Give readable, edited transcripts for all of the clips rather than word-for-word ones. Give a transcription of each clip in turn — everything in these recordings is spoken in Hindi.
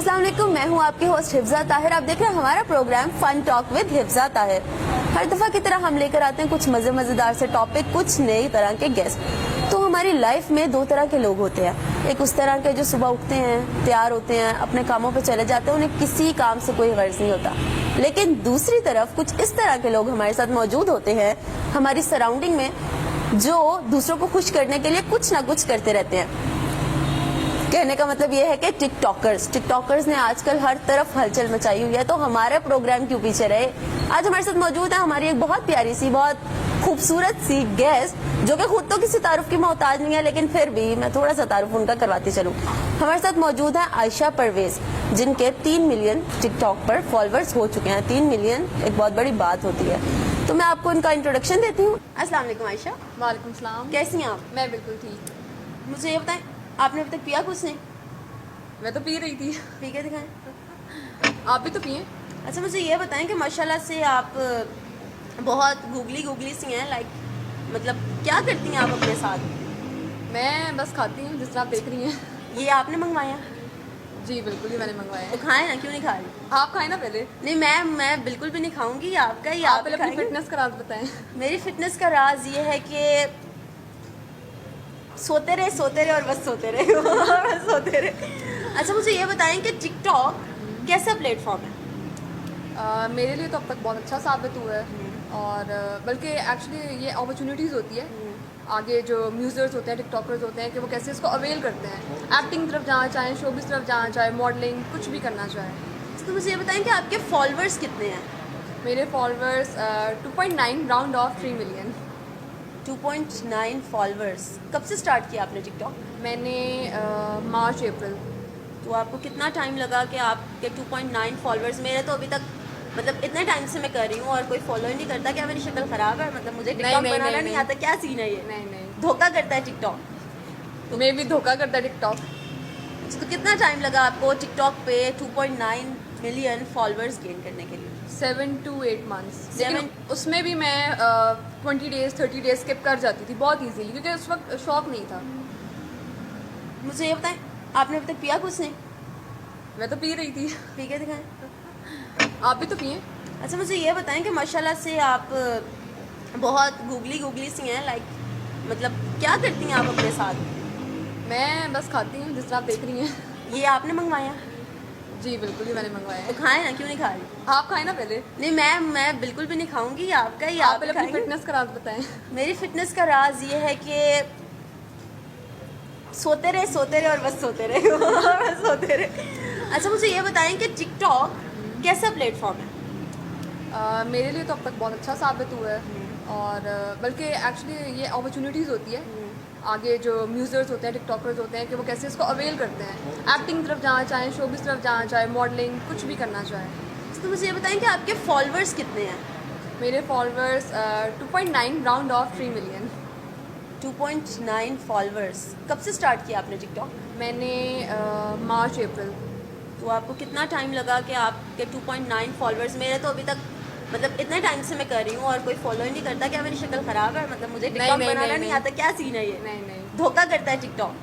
अस्सलाम वालेकुम, मैं हूं आपकी होस्ट हिफ्जा ताहिर। आप देख रहे हैं हमारा programme fun talk with Hifza Tahir. हर दफा की तरह हम लेकर आते हैं कुछ मजेदार से टॉपिक, कुछ नई तरह के गेस्ट। तो हमारी लाइफ में दो तरह के लोग होते हैं। एक उस तरह के जो सुबह उठते हैं, तैयार होते हैं, अपने कामों पे चले जाते हैं, उन्हें किसी काम से कोई गर्ज नहीं होता। लेकिन दूसरी तरफ कुछ इस तरह के लोग हमारे साथ मौजूद होते हैं हमारी सराउंडिंग में, जो दूसरों को खुश करने के लिए कुछ ना कुछ करते रहते हैं। कहने का मतलब ये है कि टिकटॉकर्स ने आजकल हर तरफ हलचल मचाई हुई है। तो हमारे प्रोग्राम क्यों पीछे रहे। आज हमारे साथ मौजूद है हमारी एक बहुत प्यारी सी, बहुत खूबसूरत सी गेस्ट, जो कि खुद तो किसी तारुफ की मोहताज नहीं है, लेकिन फिर भी मैं थोड़ा सा तारुफ उनका करवाती चलूं। हमारे साथ मौजूद है आयशा परवेज, जिनके 3 मिलियन टिकटॉक पर फॉलोअर्स हो चुके हैं। 3 मिलियन एक बहुत बड़ी बात होती है। तो मैं आपको इनका इंट्रोडक्शन देती हूँ। अस्सलाम वालेकुम आयशा। वालेकुम सलाम। कैसी हैं आप? मैं बिल्कुल ठीक। मुझे ये बताएं, आपने अभी तक पिया कुछ नहीं? मैं तो पी रही थी। पी के दिखाएं। आप भी तो पिए। अच्छा, मुझे ये बताएं कि माशाल्लाह से आप बहुत गूगली सी हैं, लाइक मतलब क्या करती हैं आप अपने साथ? मैं बस खाती हूँ, जिस तरह आप देख रही हैं। ये आपने मंगवाया? जी बिल्कुल ही मैंने मंगवाया तो है। खाएं ना, क्यों नहीं खा रही? आप खाए ना पहले। नहीं, मैं बिल्कुल भी नहीं खाऊंगी। ये आपका ही, आप आप पहले अपनी खाएंगे। फिटनेस का राज बताएं। मेरी फिटनेस का राज ये है कि सोते रहे और बस सोते रहे बस सोते रहे। अच्छा, मुझे ये बताएं कि टिकटॉक कैसा प्लेटफॉर्म है? मेरे लिए तो अब तक बहुत अच्छा साबित हुआ है, और बल्कि एक्चुअली ये अपॉर्चुनिटीज़ होती है आगे जो म्यूज़र्स होते हैं, टिकटॉकर्स होते हैं, कि वो कैसे इसको अवेल करते हैं। एक्टिंग तरफ जाना चाहें, शोबिस तरफ जाना चाहें, मॉडलिंग, कुछ भी करना चाहें। तो मुझे ये बताएं कि आपके फॉलोअर्स कितने हैं? मेरे followers 2.9 round of 3 million. 2.9 followers. कब से स्टार्ट किया आपने टिकटॉक? मैंने मार्च अप्रैल। तो आपको कितना टाइम लगा कि आपके 2.9 फॉलोअर्स? मेरे तो अभी तक मतलब इतने टाइम से मैं कर रही हूँ और कोई फॉलो ही नहीं करता। क्या मेरी शक्ल खराब है? मतलब मुझे टिकटॉक बनाना नहीं आता? क्या सीन है ये? नहीं धोखा करता है टिकटॉक? तुम्हें भी धोखा करता है टिकटॉक। तो कितना टाइम लगा आपको टिकटॉक पे 2.9 मिलियन फॉलोअर्स गेन करने के लिए? 7 to 8 months। Seven- लेकिन उसमें भी मैं 20 डेज 30 डेज स्किप कर जाती थी बहुत इजीली, क्योंकि उस वक्त शौक नहीं था। मुझे ये बताएं, आपने अभी तक पिया कुछ नहीं? मैं तो पी रही थी। पी के दिखाएं। आप भी तो पिए। अच्छा, मुझे ये बताएं कि माशाल्लाह से आप बहुत गूगली सी हैं, लाइक मतलब क्या करती हैं आप अपने साथ? मैं बस खाती हूँ, जिस तरह आप देख रही हैं। ये आपने मंगवाया? जी बिल्कुल ही मैंने मंगवाया तो है। खाएं ना, क्यों नहीं खा रही? आप खाए ना पहले। नहीं, मैं बिल्कुल भी नहीं खाऊंगी। ये आपका ही, आप आप पहले अपनी खाएंगे। फिटनेस का राज बताएं। मेरी फिटनेस का राज ये है कि सोते रहे और बस सोते रहे बस सोते रहे। अच्छा, मुझे ये बताएं कि टिकटॉक कैसा प्लेटफॉर्म है? मेरे लिए तो अब तक बहुत अच्छा साबित हुआ है, और बल्कि एक्चुअली ये अपॉर्चुनिटीज़ होती है आगे जो म्यूज़र्स होते हैं, टिकटॉकर्स होते हैं, कि वो कैसे इसको अवेल करते हैं। एक्टिंग तरफ जाना चाहें, शोबिस तरफ जाना चाहें, मॉडलिंग, कुछ भी करना चाहें। तो मुझे ये बताएं कि आपके फॉलोअर्स कितने हैं? मेरे followers 2.9 round of 3 million. 2.9 followers. कब से स्टार्ट किया आपने टिकटॉक? मैंने मार्च अप्रैल। तो आपको कितना टाइम लगा कि आपके 2.9 फॉलोअर्स? मेरे तो अभी तक मतलब इतने टाइम से मैं कर रही हूँ और कोई फॉलो ही नहीं करता। क्या मेरी शक्ल खराब है? मतलब मुझे टिकटॉक बनाना नहीं आता? क्या सीन है ये? नहीं धोखा करता है टिकटॉक?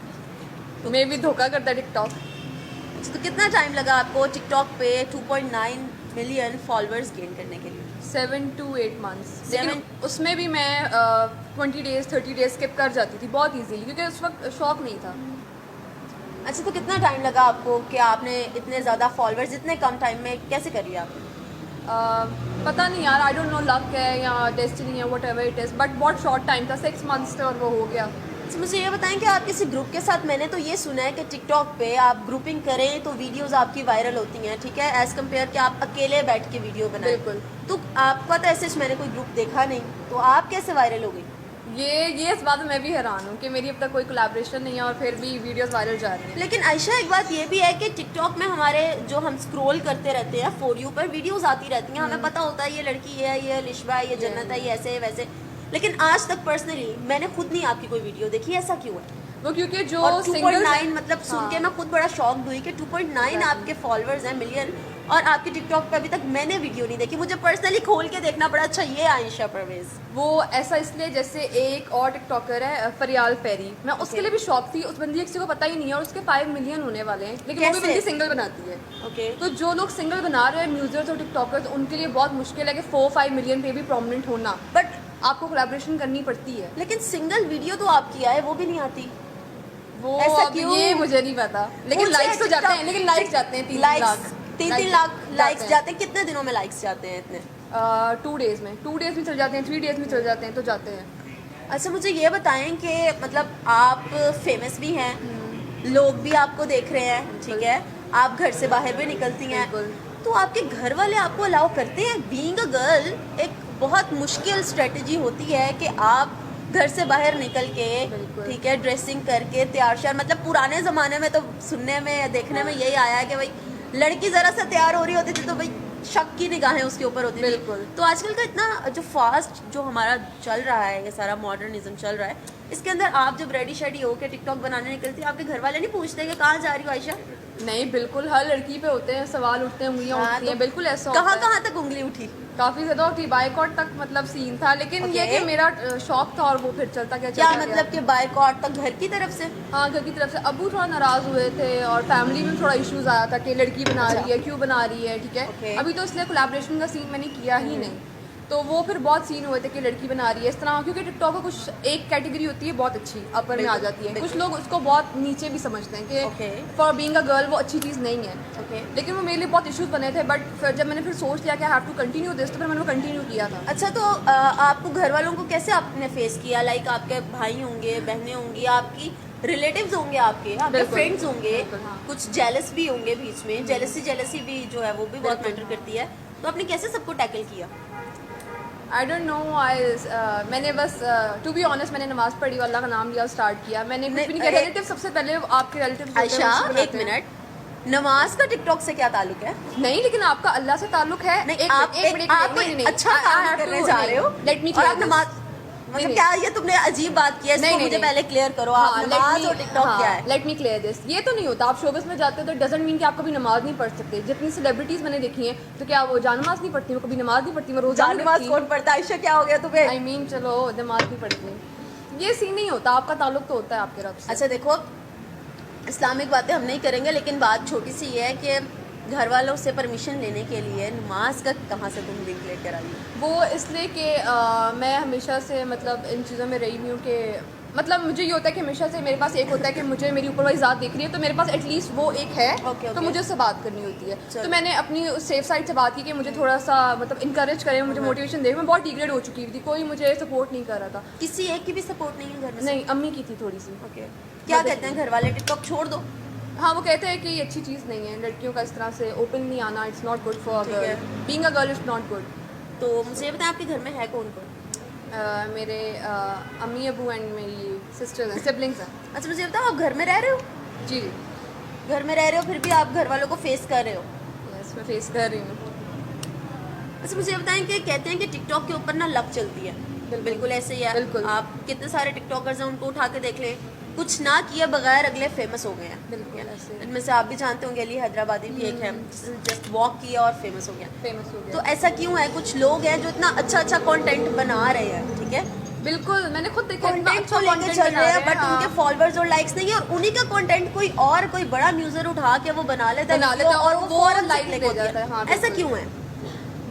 तुम्हें भी धोखा करता है टिकटॉक। तो कितना टाइम लगा आपको टिकटॉक पे 2.9 मिलियन फॉलोअर्स गेन करने के लिए? 7 to 8 months। Seven- लेकिन उसमें भी मैं 20 डेज 30 डेज स्किप कर जाती थी बहुत इजीली, क्योंकि उस वक्त शौक नहीं था। अच्छा, तो कितना टाइम लगा आपको कि आपने इतने ज़्यादा फॉलोअर्स इतने कम टाइम में कैसे कर लिया आपने? पता नहीं यार, आई डोंट नो, लक है या डेस्टिनी है, what ever it is, but बहुत शॉर्ट टाइम था, 6 months थे और वो हो गया। अच्छा, मुझे ये बताएं कि आप किसी ग्रुप के साथ, मैंने तो ये सुना है कि टिकटॉक पे आप ग्रुपिंग करें तो वीडियोस आपकी वायरल होती हैं, ठीक है, एज़ कम्पेयर कि आप अकेले बैठ के वीडियो बनाएं। बिल्कुल। तो आपका तो ऐसे मैंने कोई ग्रुप देखा नहीं, तो आप कैसे वायरल हो गई? ये इस बात में मैं भी हैरान हूँ कि मेरी अब तक कोई कोलैबोरेशन नहीं है और फिर भी वीडियोस वायरल जा रही हैं। लेकिन आयशा, एक बात ये भी है कि टिकटॉक में हमारे जो हम स्क्रॉल करते रहते हैं फॉर यू पर, वीडियोस आती रहती हैं, हमें पता होता है ये लड़की है, ये लिशबा है, ये जन्नत है, ये ऐसे है वैसे। लेकिन आज तक पर्सनली मैंने खुद नहीं आपकी कोई वीडियो देखी। ऐसा क्यों है? वो क्योंकि जो और 2.9 सिंगल मतलब सुन के हाँ। मैं खुद बड़ा शॉक्ड हुई कि 2.9 आपके फॉलोअर्स हैं मिलियन, और आपके टिकटॉक पे अभी तक मैंने वीडियो नहीं देखी। मुझे पर्सनली खोल के देखना पड़ा। अच्छा ये आयशा परवेज, वो ऐसा इसलिए जैसे एक और टिकटॉकर है फरियाल पेरी, मैं उसके लिए भी शौक थी। उस बंदी किसी को पता ही नहीं है और उसके 5 मिलियन होने वाले हैं, लेकिन वो भी कैसे? बंदी सिंगल बनाती है। ओके तो जो लोग सिंगल बना रहे हैं म्यूजर्स और टिकटॉकर्स, उनके लिए बहुत मुश्किल है कि 4-5 मिलियन पे भी प्रोमिनेंट होना। बट आपको कोलैबोरेशन करनी पड़ती है। लेकिन सिंगल वीडियो तो आपकी आए वो भी नहीं आती। वो ऐसा अब क्यों? ये मुझे नहीं पता, लेकिन मुझे लाइक्स तो जाते हैं, TikTok लेकिन लाइक्स जाते हैं 3 लाइक्स लाख 3 लाख लाइक्स जाते हैं। कितने दिनों में लाइक्स जाते हैं इतने? 2 डेज में, 2 डेज में चल जाते हैं, 3 डेज में चल जाते हैं, तो जाते हैं। अच्छा मुझे ये बताएं कि मतलब आप फेमस भी हैं, लोग भी आपको देख रहे हैं, ठीक है, आप घर से बाहर भी निकलती हैं, बिल्कुल। तो आपके घर वाले आपको अलाउ करते हैं? बीइंग अ गर्ल एक बहुत मुश्किल स्ट्रेटजी होती है कि आप घर से बाहर निकल के, बिल्कुल। ठीक है, ड्रेसिंग करके तैयार श्यार, मतलब पुराने ज़माने में तो सुनने में या देखने में यही आया है कि भाई लड़की ज़रा सा तैयार हो रही होती थी तो भाई शक की निगाहें उसके ऊपर होती थी। बिल्कुल। तो आजकल का इतना जो फास्ट जो हमारा चल रहा है, ये सारा मॉडर्निज्म चल रहा है, इसके अंदर आप जब रेडी शेडी हो के टिकटॉक बनाने निकलती है, आपके घर वाले नहीं पूछते कि कहाँ जा रही हो आयशा? नहीं, बिल्कुल हर लड़की पे होते हैं सवाल, उठते हैं, उंगलियां हाँ, उठती हैं, तो बिल्कुल ऐसा होता कहाँ है। कहाँ तक उंगली उठी? काफी ज्यादा उठी, बाइकआउट तक मतलब सीन था, लेकिन ये Okay. कि मेरा शौक था और वो फिर चलता क्या चलता गया। मतलब कि बाइकआउट तक घर की तरफ से? हाँ, घर की तरफ से अब्बू थोड़ा नाराज हुए थे और फैमिली में थोड़ा इश्यूज आया था कि लड़की बना अच्छा। रही है, क्यों बना रही है, ठीक है। Okay. अभी तो इसलिए कोलैबोरेशन का सीन मैंने किया ही नहीं, तो वो फिर बहुत सीन हुए थे कि लड़की बना रही है इस तरह, क्योंकि टिकटॉक का कुछ एक कैटेगरी होती है बहुत अच्छी अपर में आ बिल्कुल, जाती है, कुछ बिल्कुल। लोग उसको बहुत नीचे भी समझते हैं कि Okay. For being a girl वो अच्छी चीज़ नहीं है। ओके। लेकिन वो मेरे लिए बहुत इश्यूज बने थे, बट फिर जब मैंने फिर सोच लिया कि I have to continue this, तो फिर मैंने वो कंटिन्यू किया था। अच्छा तो आपको घर वालों को कैसे आपने फेस किया? लाइक आपके भाई होंगे, बहनें होंगी, आपकी रिलेटिव्स होंगे, आपके बिल्कुल। फ्रेंड्स होंगे, बिल्कुल, हाँ। कुछ जेलस भी होंगे बीच में। जेलसी भी जो है वो भी बहुत बिल्कुल। मैटर करती है। तो आपने कैसे सबको टैकल किया? आई डोंट नो, मैंने बस टू बी ऑनेस्ट मैंने नमाज पढ़ी और अल्लाह का नाम लिया और स्टार्ट किया। मैंने कुछ भी नहीं किया। नहीं, रिलेटिव सबसे पहले आपके रिलेटिव आयशा एक मिनट, नमाज का टिकटॉक से क्या ताल्लुक है? नहीं, लेकिन आपका अल्लाह से ताल्लुक है। नहीं, आप कोई अच्छा काम करने जा रहे हो लेट मी और आप नमाज, मतलब नहीं। क्या ये तुमने अजीब बात की है? इसको मुझे पहले क्लियर करो। आप नमाज और टिकटॉक क्या है? Let me clear this. ये तो नहीं होता, आप शोबिस में जाते हो तो डजंट मीन कि आप कभी नमाज नहीं पढ़ सकते। जितनी सेलिब्रिटीज मैंने देखी हैं तो क्या वो जान नमाज नहीं पढ़ती, वो कभी नमाज नहीं पढ़ती, वो रोजा जान नमाज कौन पढ़ता है? आयशा क्या हो गया तुम्हें? आई मीन चलो नमाज नहीं पढ़ती, ये सीन नहीं होता। आपका ताल्लुक तो होता है आपके रब से। अच्छा देखो, इस्लामिक बातें हम नहीं करेंगे, लेकिन बात छोटी सी ये है कि घर वालों से परमिशन लेने के लिए नमाज का कहाँ से तुम लिंक लेकर आई? वो इसलिए कि मैं हमेशा से मतलब इन चीज़ों में रही हुई हूँ कि मतलब मुझे ये होता है कि हमेशा से मेरे पास एक होता है कि मुझे मेरी ऊपर वाली ज़ात देख रही है, तो मेरे पास एटलीस्ट वो एक है। Okay. तो मुझे उससे बात करनी होती है। चलो। तो मैंने अपनी सेफ साइड से बात की कि मुझे थोड़ा सा मतलब इनकरेज करें, मुझे मोटिवेशन दे। मैं बहुत डिग्रेड हो चुकी थी, कोई मुझे सपोर्ट नहीं कर रहा था। किसी एक की भी सपोर्ट नहीं है घर में? नहीं, अम्मी की थी थोड़ी सी। ओके। क्या कहते हैं घर वाले? टिकटॉक छोड़ दो? हाँ, वो कहते हैं कि ये अच्छी चीज़ नहीं है, लड़कियों का इस तरह से ओपनली आना, इट्स नॉट गुड फॉर ठीक है। Girl, being a girl is not good. तो मुझे ये बताएं आपके घर में है कौन कौन? मेरे अम्मी अबू एंड मेरी सिस्टर्स हैं, सिबलिंग्स हैं। अच्छा मुझे बताओ, आप घर में रह रहे हो? जी, घर में रह रहे हो फिर भी आप घर वालों को फेस कर रहे हो? यस, मैं फेस कर रही हूँ। अच्छा मुझे ये बताएं कि कहते हैं कि टिकटॉक के ऊपर ना लक चलती है। बिल्कुल ऐसे ही है। बिल्कुल। आप कितने सारे टिकटॉकर्स हैं, उनको उठा के देख लें, कुछ ना किए बगैर अगले फेमस हो गए हैं। बिल्कुल ऐसे इनमें से आप भी जानते होंगे, अली हैदराबादी भी एक है, जस्ट वॉक किया और फेमस हो गया। फेमस हो तो गया। ऐसा क्यों है? कुछ लोग हैं जो इतना अच्छा अच्छा कंटेंट बना रहे हैं, ठीक है, बिल्कुल, मैंने खुद देखा इतना कंटेंट अच्छा को लेके content चल बना रहे हैं, बट हाँ। उनके फॉलोअर्स और लाइक्स नहीं है, और उन्हीं का कंटेंट कोई बड़ा यूजर उठा के वो बना लेता बना है लेता है और और वो वो फौरन like click ले होती है। जाता है, हाँ, ऐसा बिल्कुल। क्यों है?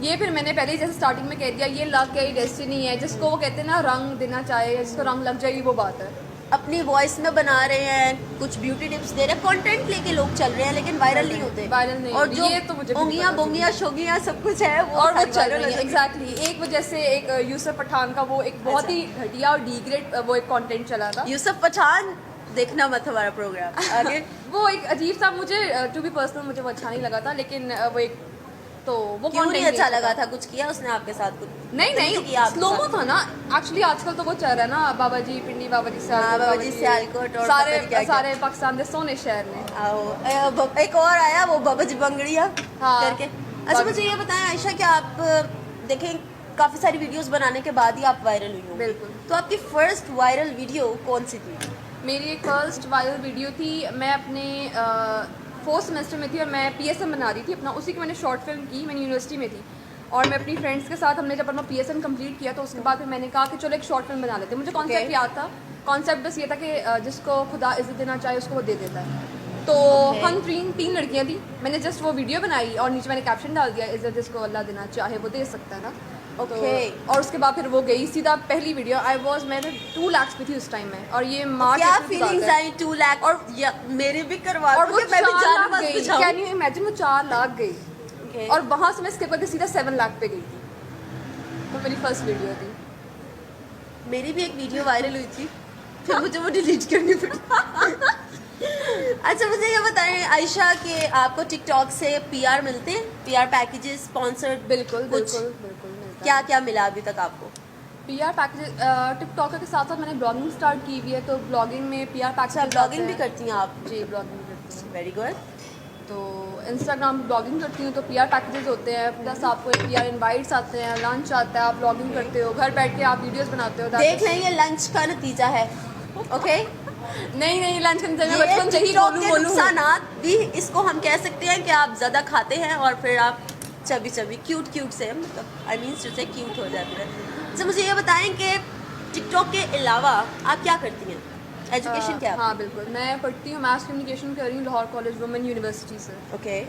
ये फिर मैंने पहले ही जैसे स्टार्टिंग में कह दिया, ये लक है, ये डेस्टिनी है, जिसको वो कहते हैं ना रंग देना चाहे, जिसको रंग लग जाएगी वो बात है। अपनी वॉइस में बना रहे हैं, कुछ ब्यूटी टिप्स दे रहे हैं, कंटेंट लेके लोग चल रहे हैं, लेकिन वायरल नहीं होते। वायरल नहीं और होते, जो ये तो मुझे भी ओंगियां पता बोंगियां शोगियां सब कुछ है और वो सारी चल viral रही हो है। जाती एग्जैक्टली एक वजह से एक यूसुफ पठान का वो एक बहुत ही घटिया और डिग्रेड वो एक कंटेंट चला था। यूसुफ पठान देखना मत हमारा प्रोग्राम आगे। वो एक अजीब सा, मुझे टू बी पर्सनल मुझे वो अच्छा नहीं लगा था, लेकिन वो एक तो वो क्यों नहीं content अच्छा लगा था? कुछ किया उसने आपके साथ? कुछ नहीं गलती किया आपके स्लोमो साथ? था ना। एक्चुअली आजकल तो वो चल रहा है ना, बाबा जी पिंडी, बाबा जी हाँ, बाबा जी सियालकोट और सारे पता नहीं क्या-क्या। सारे पाकिस्तान के सोने शहर में। आओ एक और आया वो बबज बंगड़िया हाँ। करके। अच्छा मुझे ये बताएं आयशा कि आप देखें काफी सारी वीडियोस बनाने के बाद ही आप वायरल हुई हो। बिल्कुल। तो आपकी फर्स्ट वायरल वीडियो कौन सी थी? मेरी एक फर्स्ट वायरल वीडियो थी, मैं अपने 4th सेमेस्टर में थी और मैं PSM बना रही थी अपना, उसी की मैंने शॉर्ट फिल्म की, मैंने यूनिवर्सिटी में थी और मैं अपनी फ्रेंड्स के साथ, हमने जब अपना PSM कंप्लीट किया तो उसके बाद फिर मैंने कहा कि चलो एक शॉर्ट फिल्म बना लेते हैं। मुझे कॉन्सेप्ट याद था, कॉन्सेप्ट बस ये था कि जिसको खुदा इज्जत देना चाहे उसको वो दे देता है। तो हम तीन लड़कियां थी, मैंने जस्ट वो वीडियो बनाई और नीचे मैंने कैप्शन डाल दिया, इज्जत जिसको अल्लाह देना चाहे वो दे सकता है ना। तो और उसके बाद फिर वो गई सीधा पहली वीडियो। मैं 2 लाख पे थी उस टाइम में और ये मार्च क्या फीलिंग्स आई 2 लाख और मेरे भी करवा और वो मैं भी 4 लाख गई। कैन यू इमेजिन, वो 4 लाख गई और वहां से मैं स्किप करके सीधा 7 लाख पे गई थी। तो मेरी फर्स्ट वीडियो थी। मेरी भी एक वीडियो वायरल हुई थी, फिर मुझे वो डिलीट करनी पड़ी। अच्छा मुझे ये बताएं आयशा कि आपको टिकटॉक से PR मिलते हैं, PR पैकेजेस, स्पॉन्सर्ड? बिल्कुल मिलता क्या क्या मिला अभी तक आपको? PR पैकेज टिकटॉकर के साथ साथ मैंने ब्लॉगिंग स्टार्ट की हुई है, तो ब्लॉगिंग में PR पैकेज। ब्लॉगिंग भी करती हैं आप? जी ब्लॉगिंग करती हूँ। Very good. तो इंस्टाग्राम पर ब्लॉगिंग करती हूँ तो PR पैकेजेस होते हैं, प्लस आपको PR इनवाइट्स आते हैं, लंच आता है, आप ब्लॉगिंग करते हो, घर बैठ के आप वीडियोस बनाते हो। देख लें ये लंच का नतीजा है। ओके नहीं लंच करते हैं, बचपन से ही बोलूं नुकसानात भी इसको हम कह सकते हैं कि आप ज़्यादा खाते हैं और फिर आप चबी क्यूट से, मतलब आई मीन से क्यूट हो जाते हैं। तो मुझे ये बताएं कि टिकटॉक के अलावा आप क्या करती हैं? एजुकेशन क्या? हाँ बिल्कुल, मैं पढ़ती हूँ, मास कम्युनिकेशन कर रही हूँ लाहौर कॉलेज वुमेन यूनिवर्सिटी से। ओके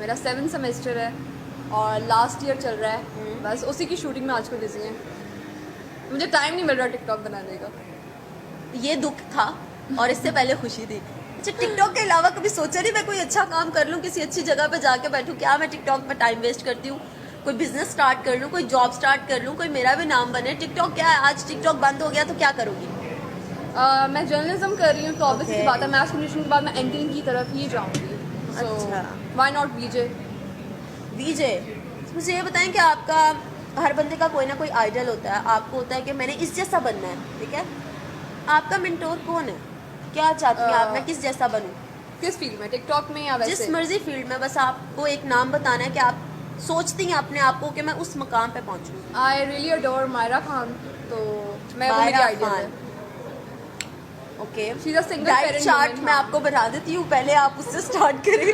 मेरा 7th सेमेस्टर है और लास्ट ईयर चल रहा है। बस उसी की शूटिंग में आजकल बिजी हैं, मुझे टाइम नहीं मिल रहा टिकटॉक बनाने का। ये दुख था और इससे पहले खुशी थी। अच्छा टिकटॉक के अलावा कभी सोचा नहीं मैं कोई अच्छा काम कर लूँ, किसी अच्छी जगह पे जाके बैठूँ? क्या मैं टिकटॉक पे टाइम वेस्ट करती हूँ? कोई बिजनेस स्टार्ट कर लूँ, कोई जॉब स्टार्ट कर लूँ, कोई मेरा भी नाम बने। टिकटॉक क्या है, आज टिकटॉक बंद हो गया तो क्या करूँगी? मैं जर्नलिज्म कर रही हूँ तो ऑब्वियसली की बात है मास कम्युनिकेशन के बाद मैं एंकरिंग की तरफ ही जाऊँगी। अच्छा व्हाई नॉट VJ। मुझे ये बताएं कि आपका हर बंदे का कोई ना कोई आइडल होता है, आपको होता है कि मैंने इस जैसा बनना है, ठीक है? आपका मेंटोर कौन है? क्या चाहती हैं आप, मैं किस जैसा बनूं? किस फील्ड में, टिकटॉक में या वैसे? जिस मर्जी फील्ड में, बस आपको एक नाम बताना है कि आप सोचती हैं अपने आप को कि मैं उस मकाम पे पहुंचूं। I really adore Mayra Khan, तो मैं वो मेरी आइडल है। Okay she is a single parent chart मैं आपको बता देती हूँ, पहले आप उससे स्टार्ट करिए।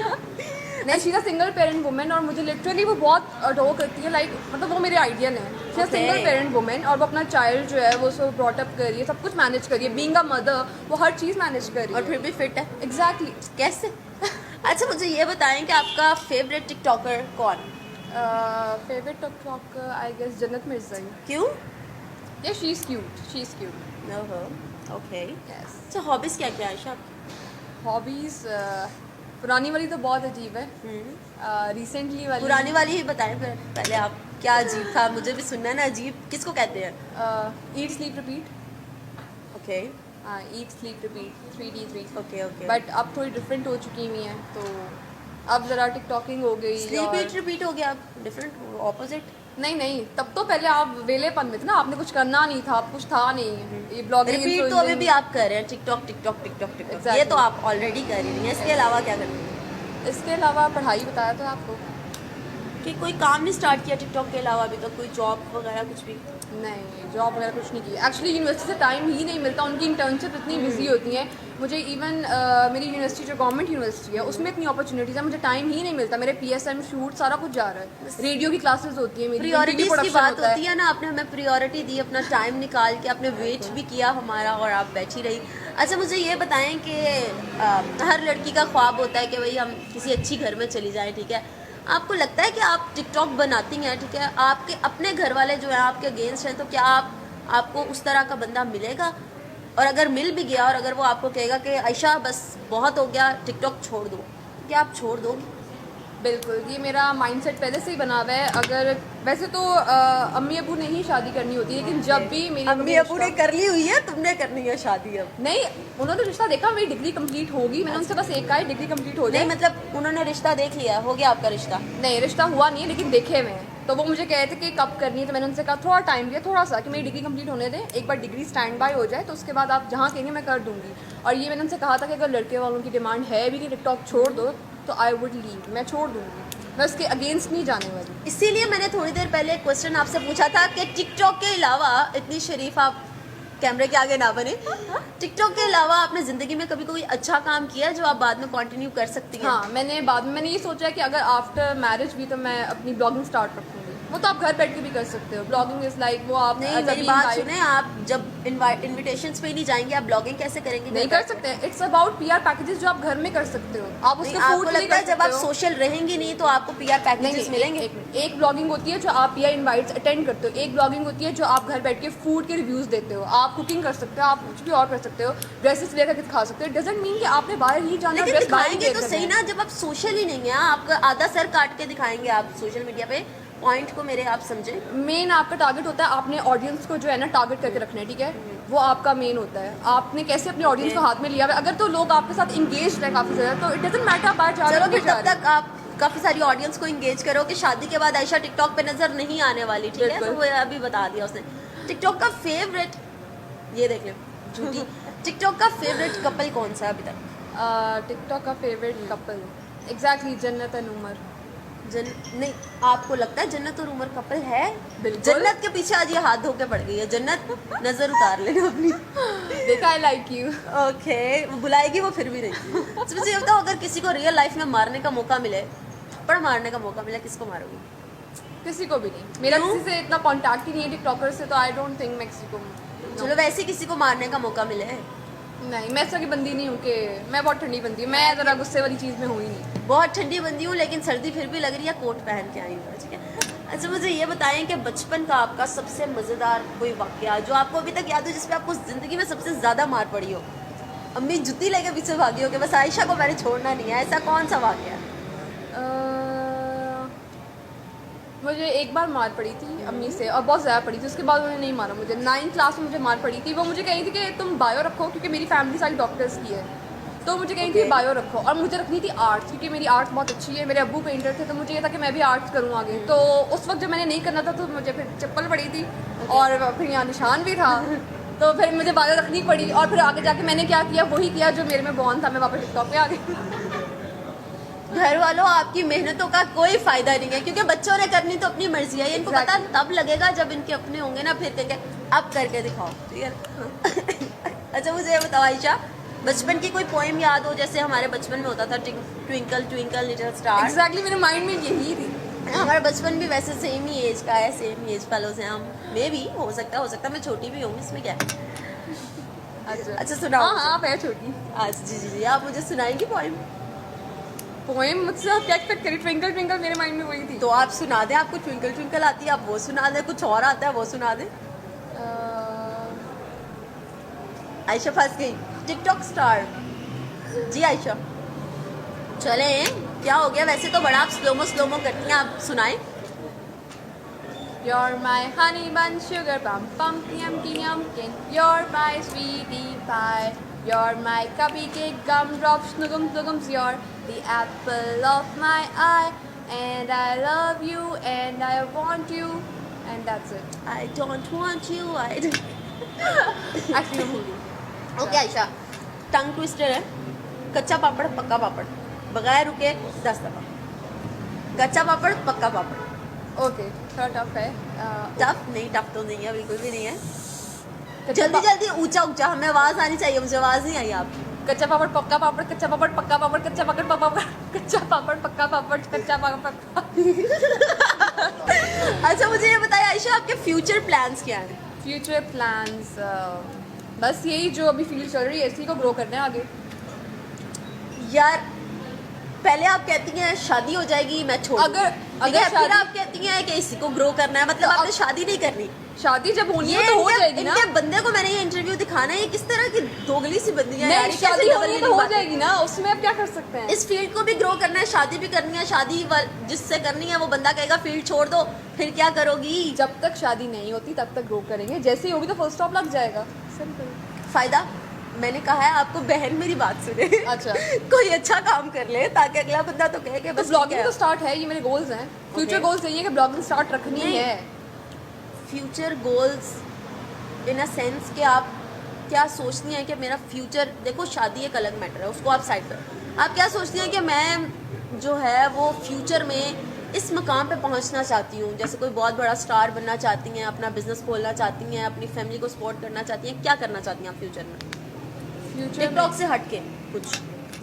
नहीं, she is a single parent women और मुझे लिटरली वो बहुत अडोर करती है, लाइक मतलब वो मेरे आइडियल है। She is single parent women और वो अपना चाइल्ड जो है वो उसको ब्रॉट अप कर रही है, सब कुछ मैनेज कर रही है, बीइंग अ मदर वो हर चीज़ मैनेज कर रही है और फिर भी फिट है। एग्जैक्टली कैसे? अच्छा मुझे ये बताएं कि आपका फेवरेट टिकटॉकर कौन? फेवरेट टिकटॉकर आई गेस जन्नत मिर्ज़ा। क्यों? या she is cute. Okay yes. अच्छा हॉबीज क्या क्या है आयशा? हॉबीज़ पुरानी वाली तो बहुत अजीब है, रिसेंटली वाली पुरानी वाली ही बताएं फिर पहले आप, क्या अजीब था? मुझे भी सुनना है ना, अजीब किसको कहते हैं? Eat sleep repeat. Okay eat sleep repeat 3D3। Okay but अब थोड़ी डिफरेंट हो चुकी हुई हैं, तो अब ज़रा टिकटॉकिंग हो गई। स्लीप ईट रिपीट हो गया, डिफरेंट ऑपोजिट? नहीं, तब तो पहले आप वेलेपन में थे ना, आपने कुछ करना नहीं था, कुछ था नहीं, ये ब्लॉगिंग रिपीट तो अभी भी आप कर रहे हैं, टिकटॉक Exactly. ये तो आप ऑलरेडी कर रही हैं। इसके अलावा क्या करती हैं? इसके अलावा पढ़ाई बताया था आपको कि कोई काम नहीं स्टार्ट किया टिकटॉक के अलावा अभी तक, कोई जॉब वगैरह कुछ भी? नहीं, जॉब वगैरह कुछ नहीं की। एक्चुअली यूनिवर्सिटी से टाइम ही नहीं मिलता, उनकी इंटर्नशिप इतनी बिजी होती हैं। मुझे इवन मेरी यूनिवर्सिटी जो गवर्नमेंट यूनिवर्सिटी है उसमें इतनी अपॉर्चुनिटीज़ है, मुझे टाइम ही नहीं मिलता। मेरे PSM शूट सारा कुछ जा रहा है, रेडियो की क्लासेस होती है मेरी, प्रियोरिटीज की बात होती है ना, आपने हमें प्रियोरिटी दी, अपना टाइम निकाल के आपने वेट भी किया हमारा और आप बैठी रही। अच्छा मुझे ये बताएं कि हर लड़की का ख्वाब होता है कि भाई हम किसी अच्छी घर में चली जाएं, ठीक है? आपको लगता है कि आप टिकटॉक बनाती हैं, ठीक है, आपके अपने घर वाले जो हैं आपके अगेंस्ट हैं, तो क्या आपको उस तरह का बंदा मिलेगा? और अगर मिल भी गया और अगर वो आपको कहेगा कि आयशा बस बहुत हो गया, टिकटॉक छोड़ दो, क्या आप छोड़ दोगी? बिल्कुल, ये मेरा माइंडसेट पहले से ही बना हुआ है। अगर वैसे तो अम्मी अबू ने ही शादी करनी होती है, लेकिन जब भी मेरी अम्मी अबू ने कर ली हुई है, तुमने करनी है शादी अब? नहीं, उन्होंने रिश्ता देखा, मेरी डिग्री कंप्लीट होगी, मैंने उनसे बस एक कहा डिग्री कंप्लीट हो जाए। नहीं मतलब उन्होंने रिश्ता देख लिया, हो गया आपका रिश्ता? नहीं, रिश्ता हुआ नहीं है, लेकिन देखे हुए हैं। तो वो मुझे कह रहे थे कि कब करनी है, तो मैंने उनसे कहा थोड़ा टाइम दिया, थोड़ा सा, कि मेरी डिग्री कंप्लीट होने दें, एक बार डिग्री स्टैंड बाय हो जाए तो उसके बाद आप जहाँ कहेंगे मैं कर दूंगी। और ये मैंने उनसे कहा था कि अगर लड़के वालों की डिमांड है भी कि टिकटॉक छोड़ दो तो आई वुड लीव, मैं छोड़ दूंगी, मैं उसके अगेंस्ट नहीं जाने वाली। इसीलिए मैंने थोड़ी देर पहले एक क्वेश्चन आपसे पूछा था कि टिकटॉक के अलावा इतनी शरीफ आप कैमरे के आगे ना बने। टिकटॉक के अलावा आपने जिंदगी में कभी कोई अच्छा काम किया जो आप बाद में कंटिन्यू कर सकती हैं? हाँ, मैंने ये सोचा है कि अगर आफ्टर मैरिज भी तो मैं अपनी ब्लॉगिंग स्टार्ट रखूँगी। वो तो आप घर बैठ के भी कर सकते हो। ब्लॉगिंग इज लाइक वो आप नहीं, मेरी बात सुने, आप जब इनविटेशंस पे नहीं जाएंगे आप ब्लॉगिंग कैसे करेंगे? नहीं कर सकते हैं। इट्स अबाउट पीआर पैकेजेस जो आप घर में कर सकते हो। आप उसके आपको फूड लगता है जब आप सोशल रहेंगे नहीं तो आपको पीआर पैकेजेस मिलेंगे? एक ब्लॉगिंग होती है जो आप पीआर इनवाइट्स अटेंड करते हो, एक ब्लॉगिंग होती है जो आप घर बैठ के फूड के रिव्यूज देते हो। आप कुकिंग कर सकते हो, आप कुछ भी और कर सकते हो, ड्रेसेस लेकर खा सकते हो। डजंट मीन कि आपने बाहर ही जाना, लेकिन ड्रेस बाहर ही दिखाएंगे तो wear सही करना है। ना, जब आप सोशल ही नहीं है, आपका आधा सर काट के दिखाएंगे आप सोशल मीडिया पे। पॉइंट को मेरे आप समझे। मेन आपका टारगेट होता है, आपने ऑडियंस को जो है ना टारगेट करके रखना है, ठीक है? वो आपका मेन होता है। आपने कैसे अपने ऑडियंस को हाथ में लिया हुआ है। अगर तो लोग आपके साथ इंगेज है काफी ज्यादा, तो इट डजंट मैटर आप बाहर जा रहे चलो हो फिर कि जा तब रहे तक आप काफी सारी ऑडियंस को इंगेज करो कि शादी के बाद आयशा टिकटॉक पे नजर नहीं आने वाली, ठीक है? तो बिल्कुल। वो अभी बता दिया उसने। टिकटॉक का फेवरेट, ये देख ले झूठी, टिकटॉक का फेवरेट कपल कौन सा है अभी तक? हो। टिकटॉक का फेवरेट कपल एग्जैक्टली जन्नत एंड उमर। नहीं, आपको लगता है जन्नत और उमर कपल है? बिल्कुल। जन्नत के पीछे आज ये हाथ धो के पड़ गई है। जन्नत नजर उतार लेना अपनी। देखा, आई लाइक यू। ओके, वो बुलाएगी वो फिर भी नहीं। तो मुझे ये बताओ, अगर किसी को रियल लाइफ में मारने का मौका मिले, थप्पड़ मारने का मौका मिले, किसको मारोगी? किसी को भी नहीं। मेरा क्यों? किसी से इतना कांटेक्ट ही नहीं है टिकटॉकर से, तो आई डोंट थिंक मैं किसी को चलो वैसे किसी को मारने का मौका मिले। नहीं, मैं ऐसा की बंदी नहीं हूँ कि मैं बहुत ठंडी बंदी हूँ। मैं ज़रा गुस्से वाली चीज़ में हुई नहीं। बहुत ठंडी बंदी हूँ लेकिन सर्दी फिर भी लग रही है, कोट पहन के आई हूँ, ठीक है? अच्छा मुझे ये बताएं कि बचपन का आपका सबसे मज़ेदार कोई वाकया जो आपको अभी तक याद हो, जिसपे आपको ज़िंदगी में सबसे ज़्यादा मार पड़ी हो, अम्मी जुत्ती लेके पीछे भागी हो कि बस आयशा को मैंने छोड़ना नहीं है, ऐसा कौन सा वाकया है? मुझे एक बार मार पड़ी थी अम्मी से, और बहुत ज़्यादा पड़ी थी। उसके बाद उन्होंने नहीं मारा मुझे। 9th क्लास में मुझे मार पड़ी थी। वो मुझे कही थी कि तुम बायो रखो, क्योंकि मेरी फैमिली सारी डॉक्टर्स की है, तो मुझे कही थी बायो रखो। और मुझे रखनी थी आर्ट्स, क्योंकि मेरी आर्ट्स बहुत अच्छी है। मेरे अब्बू पेंटर थे, तो मुझे ये था कि मैं भी आर्ट्स करूँ आगे। तो उस वक्त जब मैंने नहीं करना था, तो मुझे फिर चप्पल पड़ी थी और फिर यहाँ निशान भी था। तो फिर मुझे बायो रखनी पड़ी। और फिर आगे जाके मैंने क्या किया, वही किया जो मेरे में बॉन्ड था। मैं वापस टिकटॉक पे आ गई। घर वालों, आपकी मेहनतों का कोई फायदा नहीं है, क्योंकि बच्चों ने करनी तो अपनी मर्जी है। इनको पता तब लगेगा जब इनके अपने होंगे ना, फिर कहेंगे अब करके दिखाओ, ठीक है? अच्छा मुझे ये बताओ आयशा, बचपन की कोई पोएम याद हो, जैसे हमारे बचपन में होता था twinkle twinkle little star. Exactly मेरे माइंड में यही थी। हमारा बचपन भी वैसे सेम ही एज का है, सेम ही एज वालों से हम। मे भी हो सकता है मैं छोटी भी हूँ, इसमें क्या है? अच्छा सुनाओ। हाँ, आप है छोटी। अच्छा जी, आप मुझे सुनाएंगी पोएम? पोएम मुझसे आप क्या एक्सपेक्ट करें? ट्विंकल ट्विंकल मेरे माइंड में वही थी। तो आप सुना दें, आपको ट्विंकल ट्विंकल आती है आप वो सुना दें, कुछ और आता है वो सुना दें। आयशा फंस गई। टिकटॉक स्टार जी आयशा, चले क्या हो गया? वैसे तो बड़ा आप स्लोमो करती हैं, आप सुनाएं। You're my honey bun, sugar bum bum, yumky yumkin. You're my sweetie pie. You're my cupcake, gumdrop, snuggum snuggums. You're the apple of my eye, and I love you, and I want you, and that's it. I don't want you, Actually, मैं भूल गई। ओके आयशा, टंग ट्विस्टर है। कच्चा पापड़ पक्का पापड़, बगैर रुके 10 दफा। कच्चा पापड़ पक्का पापड़। ओके, थोड़ा टफ है। टफ नहीं, टफ तो नहीं है, बिल्कुल भी नहीं है। कच्चा जल्दी जल्दी, ऊंचा ऊंचा, हमें आवाज आनी चाहिए, मुझे आवाज नहीं आई आपकी। कच्चा पापड़ पक्का पापड़, कच्चा पापड़ पक्का पापड़, कच्चा पापड़ पक्का पापड़, कच्चा पापड़ पक्का पापड़, कच्चा पापड़ पक्का। अच्छा मुझे ये बताइए आयशा, आपके फ्यूचर प्लान्स क्या हैं? फ्यूचर प्लान्स बस यही जो अभी फील्ड चल रही है, इसी को ग्रो करना है आगे। यार पहले आप कहती हैं शादी हो जाएगी मैं छोड़ दूंगी। अगर फिर शादी- आप कहती हैं कि इसी को ग्रो करना है, मतलब तो आपने शादी नहीं करनी। शादी जब होनी है ये तो हो इनके- जाएगी ना। इनके बंदे को मैंने ये इंटरव्यू दिखाना है, ये किस तरह की दोगली सी बंदी है यार, नहीं, ये कैसे शादी double होनी है तो meaning हो बातें? जाएगी ना, उसमें अब क्या कर सकते हैं। इस फील्ड को भी ग्रो करना है, शादी भी करनी है। शादी जिससे करनी है वो बंदा कहेगा फील्ड छोड़ दो, फिर क्या करोगी? जब तक शादी नहीं होती तब तक ग्रो करेंगे, जैसे ही होगी तो फुल स्टॉप लग जाएगा। सिंपल। फायदा, मैंने कहा है आपको बहन मेरी बात सुने। अच्छा। कोई अच्छा काम कर ले ताकि अगला बंदा तो कहे कि तो बस ब्लॉगिंग तो स्टार्ट है, ये मेरे गोल्स हैं। फ्यूचर गोल्स यही है कि ब्लॉगिंग स्टार्ट रखनी नहीं। है। Future goals in a sense कि आप क्या सोचती हैं कि मेरा फ्यूचर, देखो शादी एक अलग मैटर है, उसको आप साइड पर, आप क्या सोचती हैं कि मैं जो है वो फ्यूचर में इस मकाम पे पहुंचना चाहती हूँ, जैसे कोई बहुत बड़ा स्टार बनना चाहती हैं, अपना बिजनेस खोलना चाहती हैं, अपनी फैमिली को सपोर्ट करना चाहती हैं, क्या करना चाहती हैं आप फ्यूचर में? फ्यूचर टिकटॉक से हट के कुछ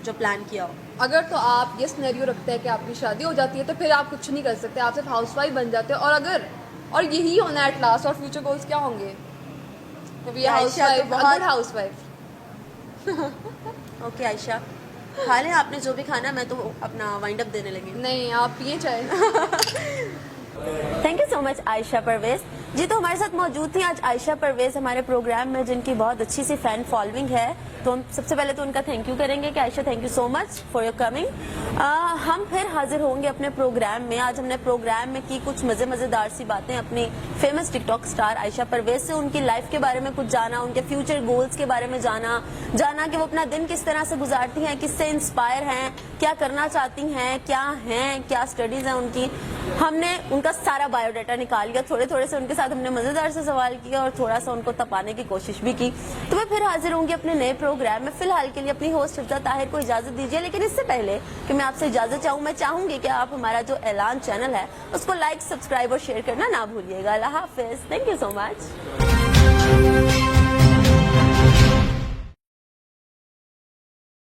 जो प्लान किया हो। अगर तो आप ये सिनेरियो रखते हैं कि आपकी शादी हो जाती है तो फिर आप कुछ नहीं कर सकते, आप सिर्फ हाउसवाइफ बन जाते हो। और यही होना है एट लास्ट, और फ्यूचर गोल्स क्या होंगे? आयशा तो बहुत हाउसवाइफ। ओके आयशा, खा लें आपने जो भी खाना, मैं तो अपना वाइंड अप देने लगी हूँ। नहीं, आप पिए चाहे। Thank you so much Ayesha Parvez ji. तो हमारे साथ मौजूद थी आज आयशा परवेज हमारे प्रोग्राम में, जिनकी बहुत अच्छी सी फैन फॉलोइंग है। तो हम सबसे पहले तो उनका थैंक यू करेंगे कि Ayesha thank you so much for your coming. हम फिर हाजिर होंगे अपने प्रोग्राम में। आज हमने प्रोग्राम में की कुछ मजेदार सी बातें अपनी famous TikTok star Ayesha Parvez से, उनकी लाइफ के बारे में कुछ जाना, उनके फ्यूचर गोल्स के बारे में जाना कि वो अपना दिन किस तरह से गुजारती हैं, किससे इंस्पायर हैं, क्या करना चाहती हैं, क्या स्टडीज हैं उनकी। हमने उनका सारा बायोडाटा निकाल लिया, थोड़े थोड़े से उनके साथ हमने मजेदार से सवाल किया और थोड़ा सा उनको तपाने की कोशिश भी की। तो मैं फिर हाजिर होंगी अपने नए प्रोग्राम में। फिलहाल के लिए अपनी होस्ट हिफ्जा ताहिर को इजाजत दीजिए, लेकिन इससे पहले कि मैं आपसे इजाजत चाहूँ, मैं चाहूंगी कि आप हमारा जो ऐलान चैनल है उसको लाइक, सब्सक्राइब और शेयर करना ना भूलिएगा। अल्लाह हाफिज, थैंक यू सो मच।